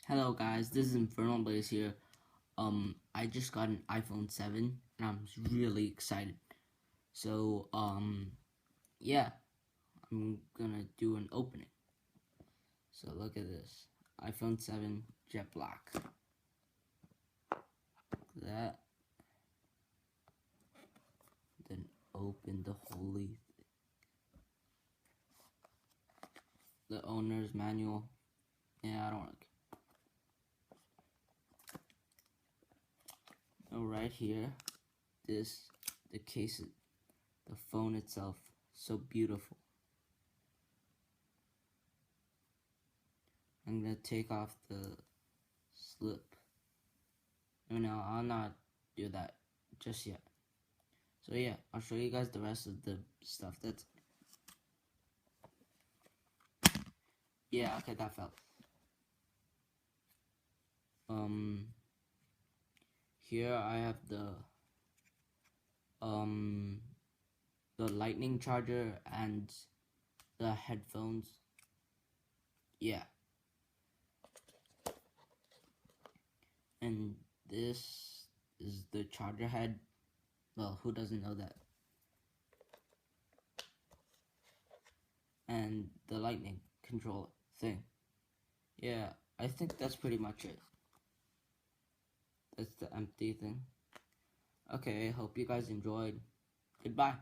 Hello guys, this is Infernal Blaze here. I just got an iPhone 7 and I'm really excited. So, yeah, I'm gonna do an opening. So look at this. iPhone 7 jet black. Look at that. Then open the holy the owner's manual. Yeah, I don't like it. Oh, right here, the case, the phone itself, so beautiful. I'm gonna take off the slip. No, I'll not do that just yet. So yeah, I'll show you guys the rest of the stuff. Yeah, okay, that fell. Here I have the lightning charger and the headphones. Yeah. And this is the charger head. Well, who doesn't know that? And the lightning controller thing. Yeah, I think that's pretty much it. That's the empty thing. Okay, hope you guys enjoyed. Goodbye.